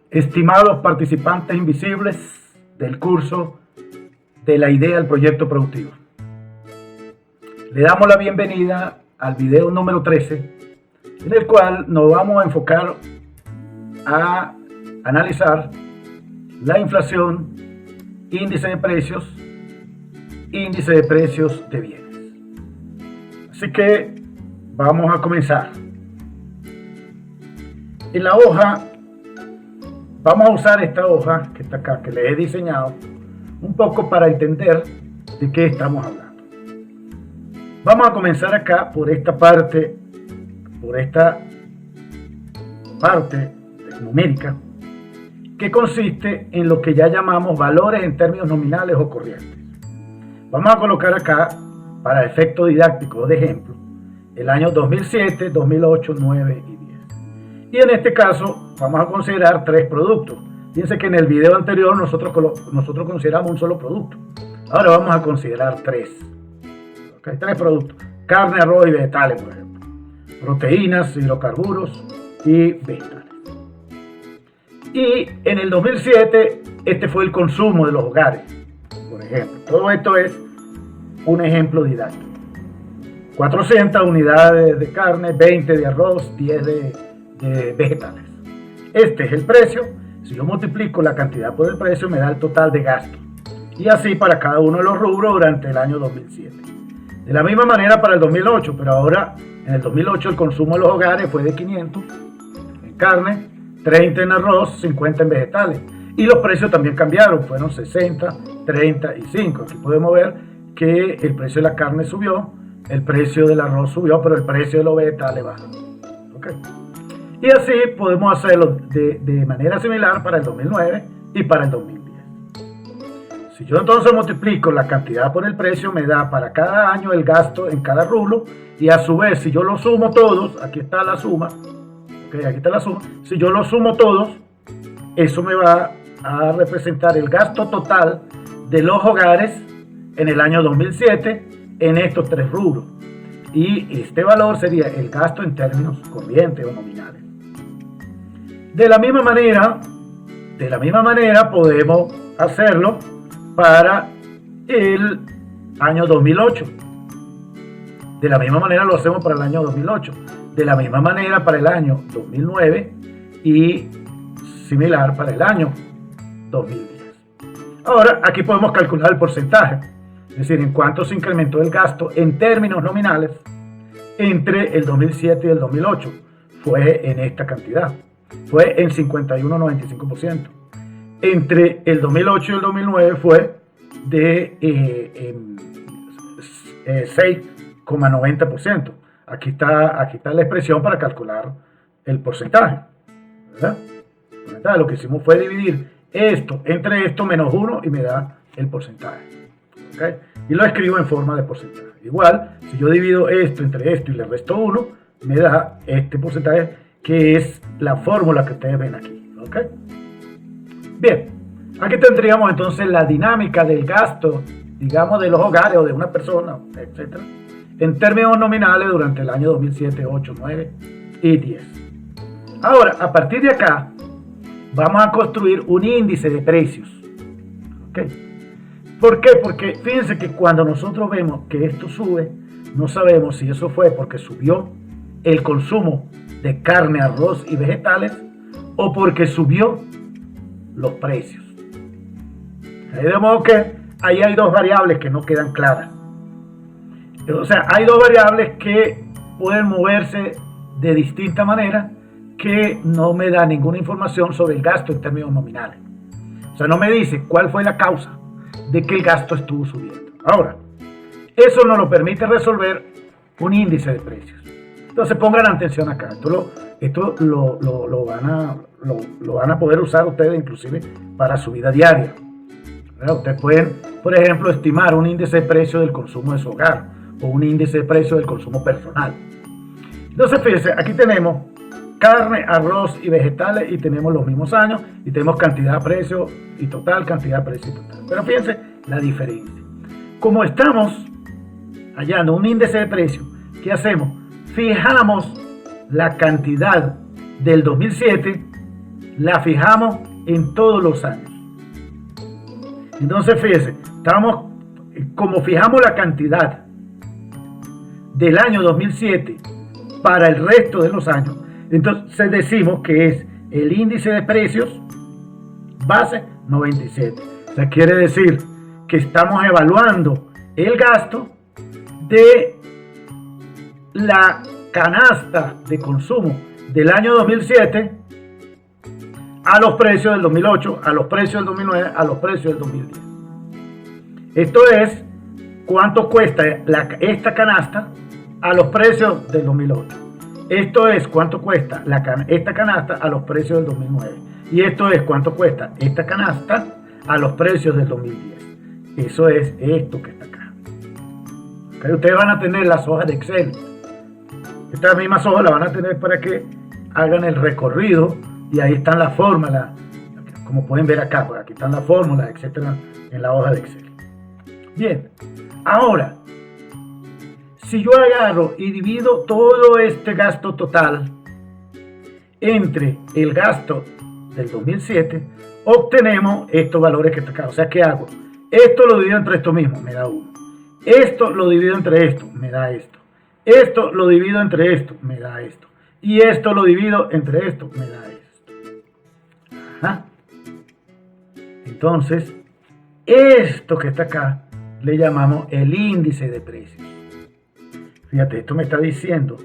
Estimados participantes invisibles del curso de la idea al proyecto productivo, le damos la bienvenida al video número 13, en el cual nos vamos a enfocar a analizar la inflación, índice de precios de bienes. Así que vamos a comenzar. En la hoja, vamos a usar esta hoja que está acá, que le he diseñado un poco para entender de qué estamos hablando. Vamos a comenzar acá por esta parte numérica, que consiste en lo que ya llamamos valores en términos nominales o corrientes. Vamos a colocar acá, para efecto didáctico de ejemplo, el año 2007, 2008, 9 y 10. Y en este caso vamos a considerar tres productos. Fíjense que en el video anterior nosotros consideramos un solo producto. Ahora vamos a considerar tres. ¿Okay? Tres productos. Carne, arroz y vegetales, por ejemplo. Proteínas, hidrocarburos y vegetales. Y en el 2007, este fue el consumo de los hogares, por ejemplo. Todo esto es un ejemplo didáctico. 400 unidades de carne, 20 de arroz, 10 de vegetales. Este es el precio. Si yo multiplico la cantidad por el precio, me da el total de gastos. Y así para cada uno de los rubros durante el año 2007. De la misma manera para el 2008, pero ahora en el 2008 el consumo de los hogares fue de 500 en carne, 30 en arroz, 50 en vegetales. Y los precios también cambiaron, fueron 60, 35. Aquí podemos ver que el precio de la carne subió, el precio del arroz subió, pero el precio de los vegetales bajó. ¿Okay? Y así podemos hacerlo de manera similar para el 2009 y para el 2010. Si yo entonces multiplico la cantidad por el precio, me da para cada año el gasto en cada rubro, y a su vez, si yo lo sumo todos, aquí está la suma, okay, aquí está la suma, si yo lo sumo todos, eso me va a representar el gasto total de los hogares en el año 2007 en estos tres rubros. Y este valor sería el gasto en términos corrientes o nominales. De la misma manera podemos hacerlo para el año 2008. De la misma manera lo hacemos para el año 2008. De la misma manera para el año 2009 y similar para el año 2010. Ahora, aquí podemos calcular el porcentaje, es decir, en cuánto se incrementó el gasto en términos nominales entre el 2007 y el 2008. Fue en esta cantidad. Fue en 51,95%. Entre el 2008 y el 2009 fue de 6,90%. Aquí está la expresión para calcular el porcentaje, ¿verdad? Lo que hicimos fue dividir esto entre esto menos 1 y me da el porcentaje. ¿Okay? Y lo escribo en forma de porcentaje. Igual, si yo divido esto entre esto y le resto 1, me da este porcentaje, que es la fórmula que ustedes ven aquí. ¿Okay? Bien, aquí tendríamos entonces la dinámica del gasto, digamos, de los hogares o de una persona, etc., en términos nominales durante el año 2007, 8, 9 y 10. Ahora, a partir de acá, vamos a construir un índice de precios. ¿Okay? ¿Por qué? Porque fíjense que cuando nosotros vemos que esto sube, no sabemos si eso fue porque subió el consumo de carne, arroz y vegetales o porque subió los precios. De modo que ahí hay dos variables que no quedan claras. O sea, hay dos variables que pueden moverse de distinta manera, que no me da ninguna información sobre el gasto en términos nominales. O sea, no me dice cuál fue la causa de que el gasto estuvo subiendo. Ahora, eso nos lo permite resolver un índice de precios. Entonces pongan atención acá. Esto lo van a poder usar ustedes inclusive para su vida diaria. ¿Verdad? Ustedes pueden, por ejemplo, estimar un índice de precio del consumo de su hogar o un índice de precio del consumo personal. Entonces fíjense, aquí tenemos carne, arroz y vegetales y tenemos los mismos años y tenemos cantidad, precio y total, cantidad, precio y total. Pero fíjense la diferencia. Como estamos hallando un índice de precio, ¿qué hacemos? Fijamos la cantidad del 2007 la fijamos en todos los años. Entonces, fíjense, como fijamos la cantidad del año 2007 para el resto de los años, entonces decimos que es el índice de precios base 97. O sea, quiere decir que estamos evaluando el gasto de la canasta de consumo del año 2007 a los precios del 2008, a los precios del 2009, a los precios del 2010. Esto es cuánto cuesta esta canasta a los precios del 2008. Esto es cuánto cuesta esta canasta a los precios del 2009. Y esto es cuánto cuesta esta canasta a los precios del 2010. Eso es esto que está acá. ¿Okay? Ustedes van a tener las hojas de Excel. Estas mismas hojas las van a tener para que hagan el recorrido. Y ahí están las fórmulas, como pueden ver acá, pues aquí están las fórmulas, etcétera, en la hoja de Excel. Bien, ahora, si yo agarro y divido todo este gasto total entre el gasto del 2007, obtenemos estos valores que está acá. O sea, ¿qué hago? Esto lo divido entre esto mismo, me da 1. Esto lo divido entre esto, me da esto. Esto lo divido entre esto, me da esto. Y esto lo divido entre esto, me da esto. Ajá. Entonces, esto que está acá le llamamos el índice de precios. Fíjate, esto me está diciendo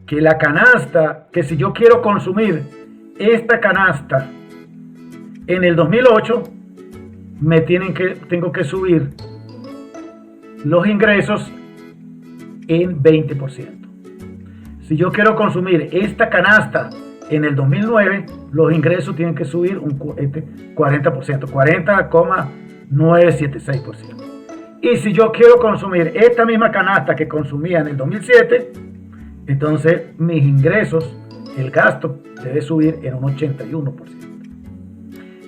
que la canasta, que si yo quiero consumir esta canasta en el 2008, tengo que subir los ingresos en 20%. Si yo quiero consumir esta canasta en el 2009, los ingresos tienen que subir un 40%, 40,976%. Y si yo quiero consumir esta misma canasta que consumía en el 2007, entonces mis ingresos, el gasto debe subir en un 81%.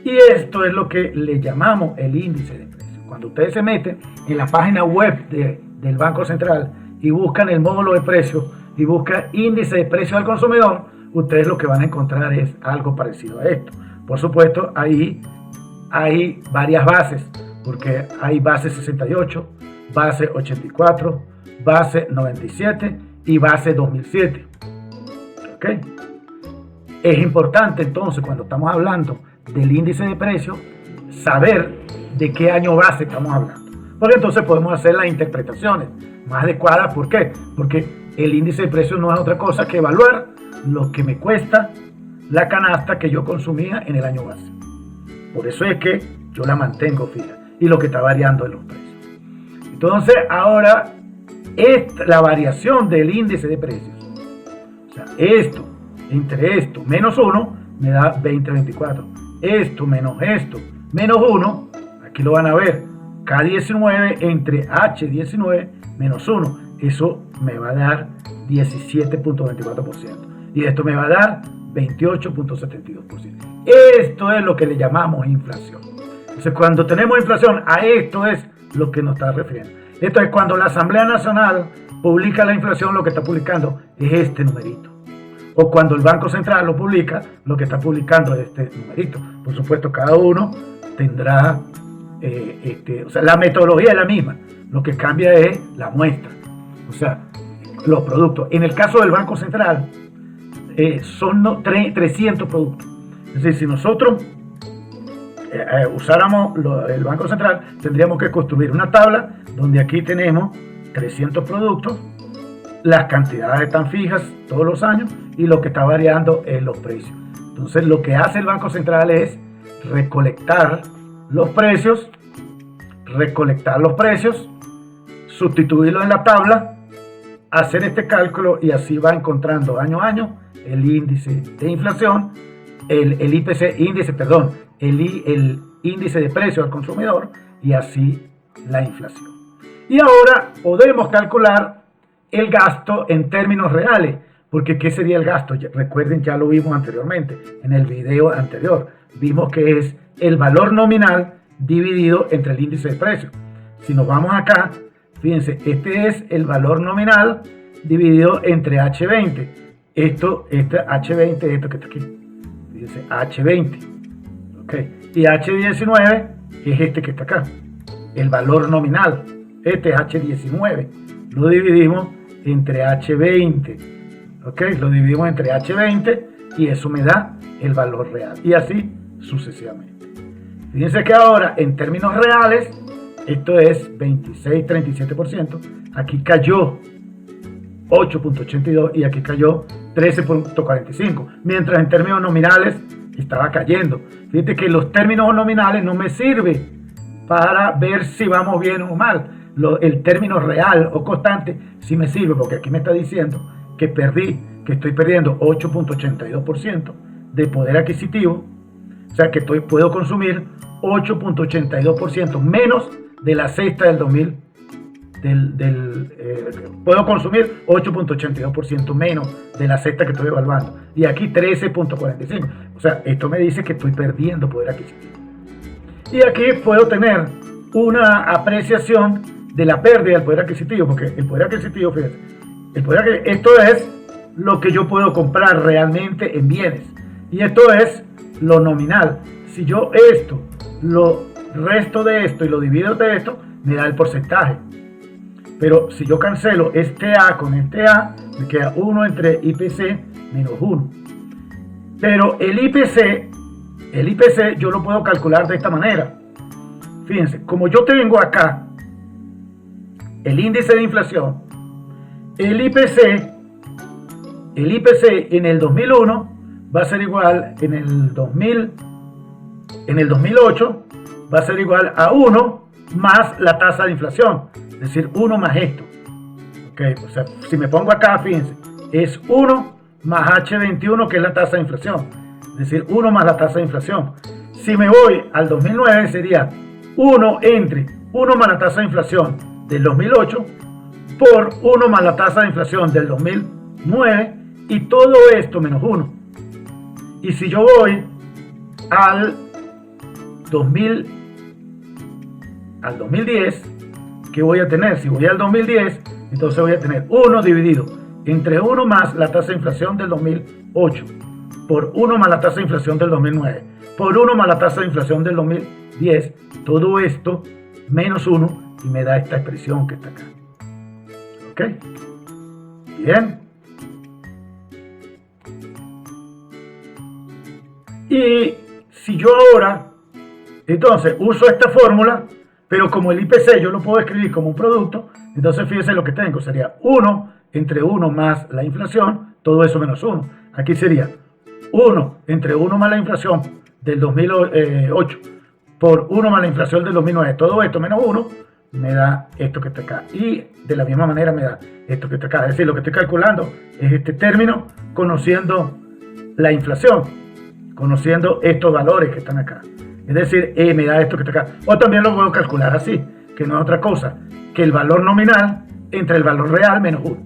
Y esto es lo que le llamamos el índice de precios. Cuando ustedes se meten en la página web del Banco Central y buscan el módulo de precios y buscan índice de precios al consumidor, ustedes lo que van a encontrar es algo parecido a esto. Por supuesto, ahí hay varias bases, porque hay base 68, base 84, base 97 y base 2007. ¿Ok? Es importante entonces, cuando estamos hablando del índice de precios, saber de qué año base estamos hablando, porque entonces podemos hacer las interpretaciones más adecuadas. ¿Por qué? Porque el índice de precios no es otra cosa que evaluar lo que me cuesta la canasta que yo consumía en el año base. Por eso es que yo la mantengo fija y lo que está variando en los precios. Entonces, ahora, la variación del índice de precios, o sea, esto entre esto menos 1 me da 2024. Esto menos esto menos 1, aquí lo van a ver, K19 entre H19 menos 1, eso me va a dar 17.24%. Y esto me va a dar 28.72%. Esto es lo que le llamamos inflación. Entonces, cuando tenemos inflación, a esto es lo que nos está refiriendo. Esto es cuando la Asamblea Nacional publica la inflación, lo que está publicando es este numerito. O cuando el Banco Central lo publica, lo que está publicando es este numerito. Por supuesto, cada uno tendrá, o sea, la metodología es la misma. Lo que cambia es la muestra, o sea, los productos. En el caso del Banco Central, son 300 productos. Es decir, si nosotros usáramos el Banco Central, tendríamos que construir una tabla donde aquí tenemos 300 productos, las cantidades están fijas todos los años y lo que está variando es los precios. Entonces, lo que hace el Banco Central es recolectar los precios, sustituirlos en la tabla, hacer este cálculo y así va encontrando año a año el índice de inflación, el índice de precio al consumidor y así la inflación. Y ahora podemos calcular el gasto en términos reales, porque ¿qué sería el gasto? Recuerden, ya lo vimos anteriormente, en el video anterior, vimos que es el valor nominal dividido entre el índice de precios. Si nos vamos acá, fíjense, este es el valor nominal dividido entre H20. Este H20 es esto que está aquí. Fíjense, H20. ¿Ok? Y H19 es este que está acá, el valor nominal. Este es H19. Lo dividimos entre H20. ¿Ok? Lo dividimos entre H20 y eso me da el valor real. Y así sucesivamente. Fíjense que ahora, en términos reales, esto es 26,37%. Aquí cayó 8,82 y aquí cayó 13,45. Mientras en términos nominales estaba cayendo. Fíjate que los términos nominales no me sirven para ver si vamos bien o mal. El término real o constante sí me sirve, porque aquí me está diciendo que estoy perdiendo 8,82% de poder adquisitivo. O sea que puedo consumir 8,82% menos de la cesta del 2000. Puedo consumir 8,82% menos de la cesta que estoy evaluando. Y aquí 13,45. O sea, esto me dice que estoy perdiendo poder adquisitivo. Y aquí puedo tener una apreciación de la pérdida del poder adquisitivo, porque el poder adquisitivo, fíjense, esto es lo que yo puedo comprar realmente en bienes. Y esto es lo nominal. Si yo lo resto de esto y lo divido de esto, me da el porcentaje. Pero si yo cancelo este A con este A, me queda 1 entre IPC menos 1. Pero el IPC yo lo puedo calcular de esta manera. Fíjense, como yo tengo acá el índice de inflación, el IPC en el 2001 va a ser igual en el 2008 va a ser igual a 1 más la tasa de inflación, es decir, 1 más esto. Okay, o sea, si me pongo acá, fíjense, es 1 más H21, que es la tasa de inflación, es decir, 1 más la tasa de inflación. Si me voy al 2009, sería 1 entre 1 más la tasa de inflación del 2008 por 1 más la tasa de inflación del 2009 y todo esto menos 1. Y si yo voy al 2010, ¿qué voy a tener? Si voy al 2010, entonces voy a tener 1 dividido entre 1 más la tasa de inflación del 2008 por 1 más la tasa de inflación del 2009 por 1 más la tasa de inflación del 2010, todo esto menos 1, y me da esta expresión que está acá. ¿Ok? Bien. Y si yo ahora, entonces, uso esta fórmula, pero como el IPC yo lo puedo escribir como un producto, entonces fíjense lo que tengo, sería 1 entre 1 más la inflación, todo eso menos 1. Aquí sería 1 entre 1 más la inflación del 2008 por 1 más la inflación del 2009, todo esto menos 1, me da esto que está acá. Y de la misma manera me da esto que está acá. Es decir, lo que estoy calculando es este término conociendo la inflación, conociendo estos valores que están acá. Es decir, me da esto que está acá. O también lo puedo calcular así, que no es otra cosa que el valor nominal entre el valor real menos 1.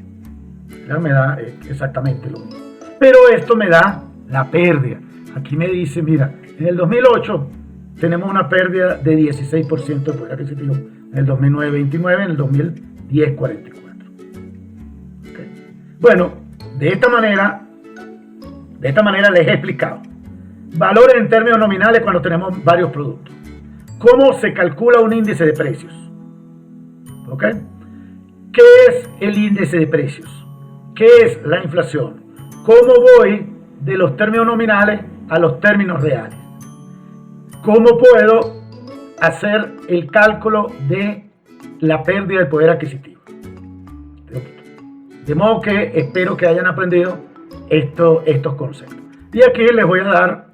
Ya me da exactamente lo mismo. Pero esto me da la pérdida. Aquí me dice, mira, en el 2008 tenemos una pérdida de 16% de poder adquisitivo. En el 2009, 29%, en el 2010, 44%. ¿Okay? Bueno, de esta manera les he explicado. Valores en términos nominales cuando tenemos varios productos. ¿Cómo se calcula un índice de precios? ¿Ok? ¿Qué es el índice de precios? ¿Qué es la inflación? ¿Cómo voy de los términos nominales a los términos reales? ¿Cómo puedo hacer el cálculo de la pérdida del poder adquisitivo? De modo que espero que hayan aprendido estos conceptos. Y aquí les voy a dar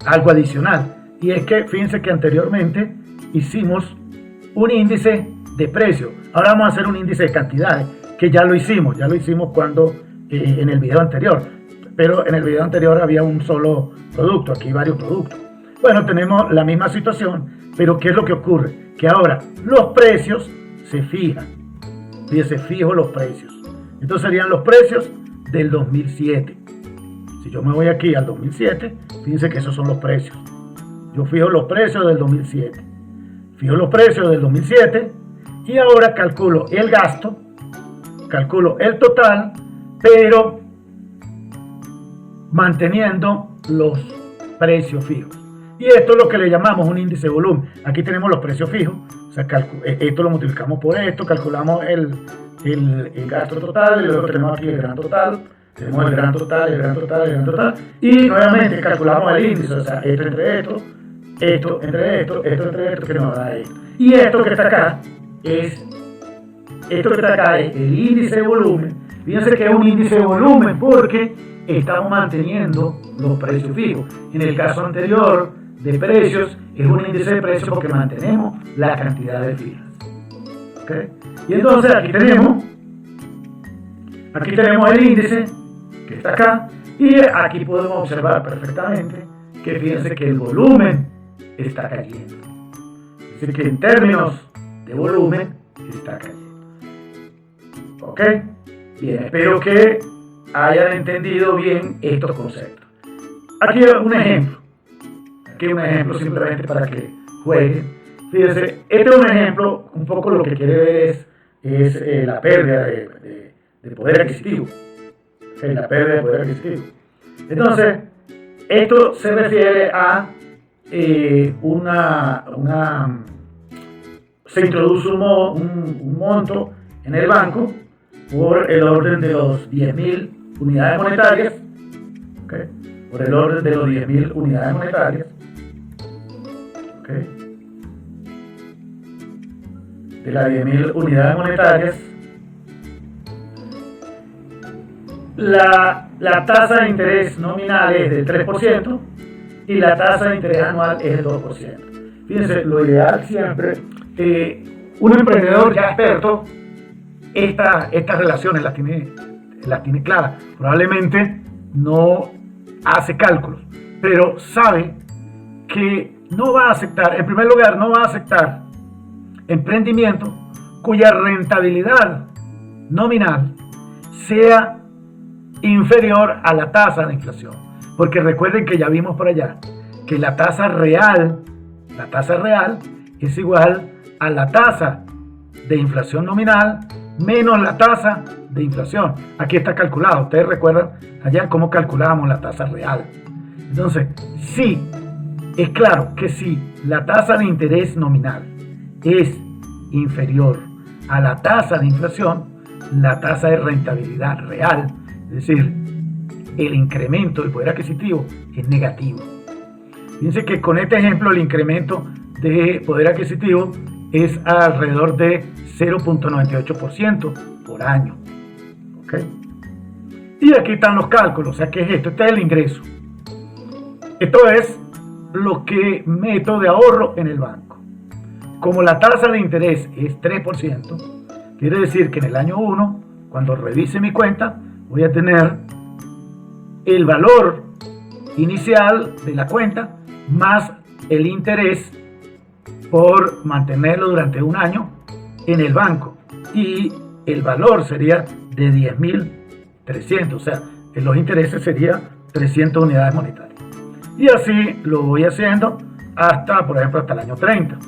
algo adicional. Y es que fíjense que anteriormente hicimos un índice de precios. Ahora vamos a hacer un índice de cantidades, que ya lo hicimos cuando en el video anterior. Pero en el video anterior había un solo producto, aquí varios productos. Bueno, tenemos la misma situación, pero ¿qué es lo que ocurre? Que ahora los precios se fijan. Fíjense, fijo los precios. Entonces serían los precios del 2007. Si yo me voy aquí al 2007, fíjense que esos son los precios. Yo fijo los precios del 2007. Fijo los precios del 2007 y ahora calculo el gasto, calculo el total, pero manteniendo los precios fijos. Y esto es lo que le llamamos un índice de volumen. Aquí tenemos los precios fijos, o sea, esto lo multiplicamos por esto, calculamos el gasto total, y luego tenemos aquí el gran total, tenemos el gran total, el gran total, el gran total, y nuevamente calculamos el índice, o sea, esto entre esto, esto entre esto, esto entre esto, que nos da esto. Y esto que está acá es el índice de volumen. Fíjense que es un índice de volumen porque estamos manteniendo los precios fijos. En el caso anterior de precios, es un índice de precios porque mantenemos la cantidad de fijas. ¿Okay? Y entonces aquí tenemos el índice que está acá, y aquí podemos observar perfectamente que fíjense que el volumen está cayendo. Es decir, que en términos de volumen está cayendo. ¿Ok? Bien, espero que hayan entendido bien estos conceptos. Aquí un ejemplo. Simplemente para que jueguen. Fíjense, este es un ejemplo, un poco lo que quiere ver es la pérdida de poder adquisitivo. ¿Okay? La pérdida de poder adquisitivo. Entonces, esto se refiere a se introduce un monto en el banco por el orden de los 10.000 unidades monetarias, ¿okay? Por el orden de los 10.000 unidades monetarias, ¿okay? De las 10.000 unidades monetarias, la tasa de interés nominal es del 3% y la tasa de interés anual es del 2%. Fíjense, lo ideal siempre, un emprendedor ya experto, estas relaciones las tiene claras. Probablemente no hace cálculos, pero sabe que no va a aceptar, en primer lugar, no va a aceptar emprendimientos cuya rentabilidad nominal sea inferior a la tasa de inflación. Porque recuerden que ya vimos por allá que la tasa real es igual a la tasa de inflación nominal menos la tasa de inflación. Aquí está calculado. Ustedes recuerdan allá cómo calculábamos la tasa real. Entonces, sí, es claro que si la tasa de interés nominal es inferior a la tasa de inflación, la tasa de rentabilidad real, es decir, el incremento del poder adquisitivo, es negativo. Fíjense que con este ejemplo el incremento de poder adquisitivo es alrededor de 0.98% por año. ¿Okay? Y aquí están los cálculos. O sea, ¿qué es esto? Este es el ingreso. Esto es lo que meto de ahorro en el banco. Como la tasa de interés es 3%, quiere decir que en el año 1, cuando revise mi cuenta, voy a tener el valor inicial de la cuenta más el interés por mantenerlo durante un año en el banco, y el valor sería de 10.300, o sea, los intereses serían 300 unidades monetarias. Y así lo voy haciendo hasta, por ejemplo, hasta el año 30.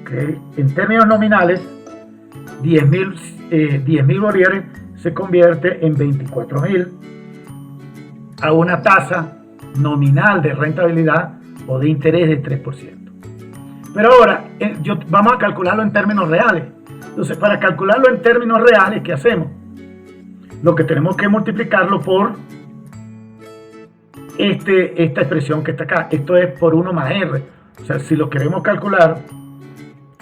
¿Okay? En términos nominales, 10.000 bolívares se convierte en 24.000 a una tasa nominal de rentabilidad o de interés del 3%. Pero ahora, vamos a calcularlo en términos reales. Entonces, para calcularlo en términos reales, ¿qué hacemos? Lo que tenemos que multiplicarlo por esta expresión que está acá. Esto es por 1 más R. O sea, si lo queremos calcular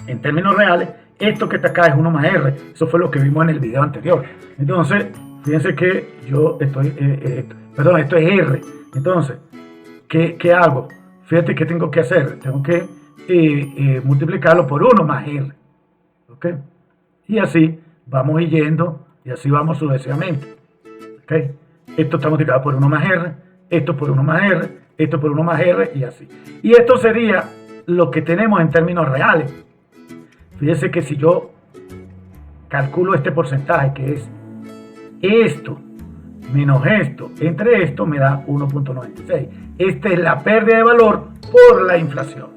en términos reales, esto que está acá es 1 más R. Eso fue lo que vimos en el video anterior. Entonces, fíjense que esto es R. Entonces, ¿qué hago? Fíjate qué tengo que hacer. Tengo que multiplicarlo por 1 más R. ¿Ok? Y así vamos yendo, y así vamos sucesivamente. ¿Ok? Esto está multiplicado por 1 más R, esto por 1 más R, esto por 1 más R, y así. Y esto sería lo que tenemos en términos reales. Fíjense que si yo calculo este porcentaje, que es esto menos esto, entre esto me da 1.96. Esta es la pérdida de valor por la inflación.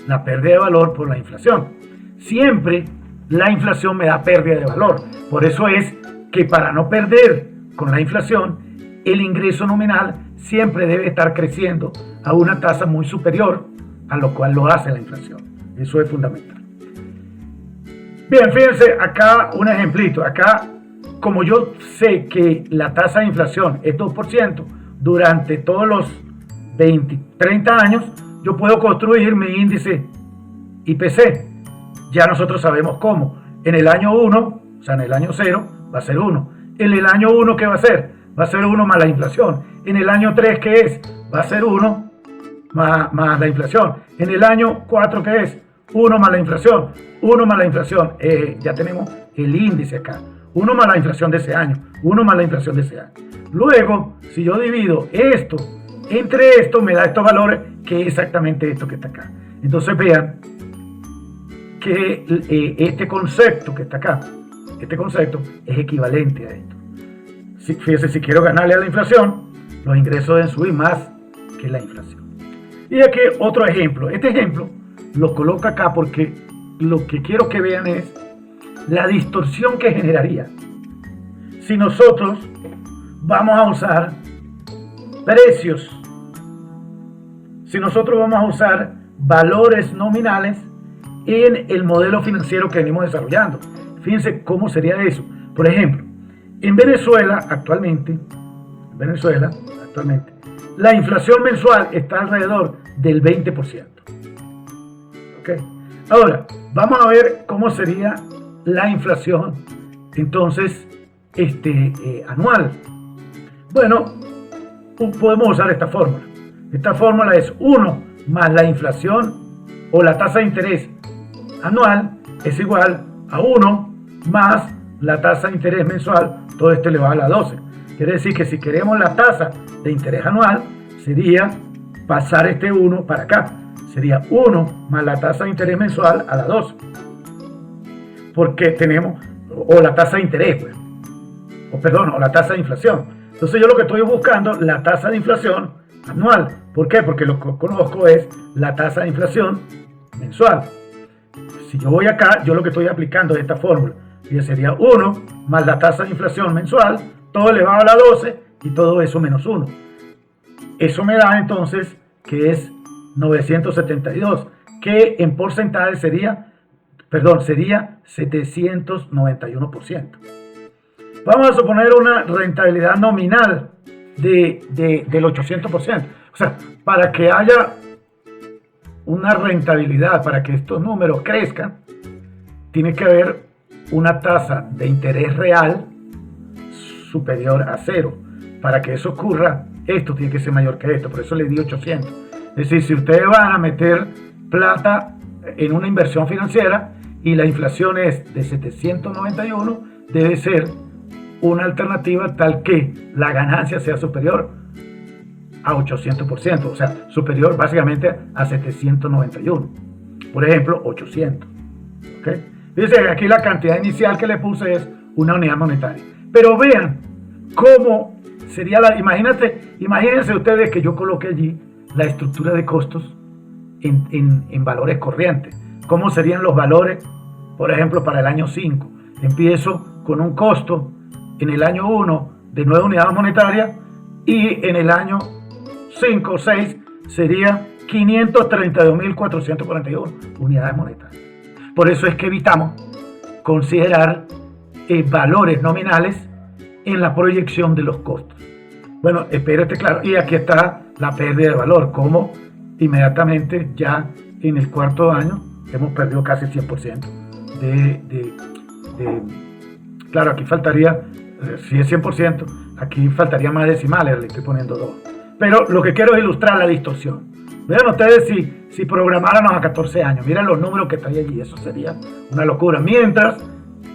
La pérdida de valor por la inflación. Siempre la inflación me da pérdida de valor. Por eso es que para no perder con la inflación, el ingreso nominal siempre debe estar creciendo a una tasa muy superior a lo cual lo hace la inflación. Eso es fundamental. Bien, fíjense acá un ejemplito. Acá, como yo sé que la tasa de inflación es 2% durante todos los 30 años, yo puedo construir mi índice IPC. Ya nosotros sabemos cómo. En el año 1, o sea, en el año 0, va a ser 1. En el año 1, ¿qué va a ser? Va a ser 1 más la inflación. En el año 3, ¿qué es? Va a ser 1 más la inflación. En el año 4, ¿qué es? 1 más la inflación. 1 más la inflación. Ya tenemos el índice acá. 1 más la inflación de ese año. 1 más la inflación de ese año. Luego, si yo divido esto entre esto, me da estos valores, que es exactamente esto que está acá. Entonces vean que este concepto que está acá, este concepto es equivalente a esto. Fíjense, si quiero ganarle a la inflación, los ingresos deben subir más que la inflación. Y aquí otro ejemplo. Este ejemplo lo coloco acá porque lo que quiero que vean es la distorsión que generaría si nosotros vamos a usar precios, si nosotros vamos a usar valores nominales en el modelo financiero que venimos desarrollando. Fíjense cómo sería eso. Por ejemplo, en Venezuela actualmente, la inflación mensual está alrededor del 20%. ¿Okay? Ahora, vamos a ver cómo sería la inflación entonces anual. Bueno, podemos usar esta fórmula. Esta fórmula es 1 más la inflación o la tasa de interés anual es igual a 1 más la tasa de interés mensual, todo esto elevado a la 12. Quiere decir que si queremos la tasa de interés anual, sería pasar este 1 para acá. Sería 1 más la tasa de interés mensual a la 12. Porque tenemos, o la tasa de interés, pues, o la tasa de inflación. Entonces yo lo que estoy buscando, la tasa de inflación anual. ¿Por qué? Porque lo que conozco es la tasa de inflación mensual. Si yo voy acá, yo lo que estoy aplicando es esta fórmula. Y sería 1 más la tasa de inflación mensual, todo elevado a la 12 y todo eso menos 1. Eso me da entonces que es 972, que en porcentaje sería 791%. Vamos a suponer una rentabilidad nominal del 800%. O sea, para que haya una rentabilidad, para que estos números crezcan, tiene que haber una tasa de interés real superior a 0. Para que eso ocurra, esto tiene que ser mayor que esto. Por eso le di 800. Es decir, si ustedes van a meter plata en una inversión financiera y la inflación es de 791, debe ser una alternativa tal que la ganancia sea superior a 800%, o sea, superior básicamente a 791. Por ejemplo, 800. ¿Okay? Dice que aquí la cantidad inicial que le puse es una unidad monetaria. Pero vean cómo sería imagínense ustedes que yo coloque allí la estructura de costos en valores corrientes. ¿Cómo serían los valores, por ejemplo, para el año 5? Empiezo con un costo en el año 1 de 9 unidades monetarias y en el año 5 o 6 sería 532.441 unidades monetarias. Por eso es que evitamos considerar valores nominales en la proyección de los costos. Bueno, espero esté claro. Y aquí está la pérdida de valor, como inmediatamente ya en el cuarto año hemos perdido casi 100% claro, aquí faltaría, si es 100%, aquí faltaría más decimales, le estoy poniendo 2. Pero lo que quiero es ilustrar la distorsión. Vean ustedes si programáramos a 14 años, miren los números que están allí, eso sería una locura. Mientras,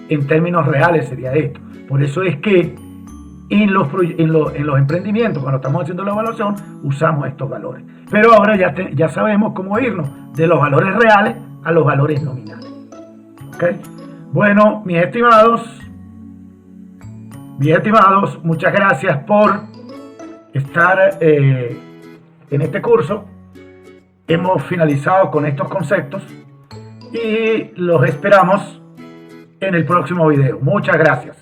en términos reales sería esto. Por eso es que en los emprendimientos, cuando estamos haciendo la evaluación, usamos estos valores. Pero ahora ya sabemos cómo irnos de los valores reales a los valores nominales. ¿Okay? Bueno, mis estimados, muchas gracias por estar en este curso. Hemos finalizado con estos conceptos y los esperamos en el próximo video. Muchas gracias.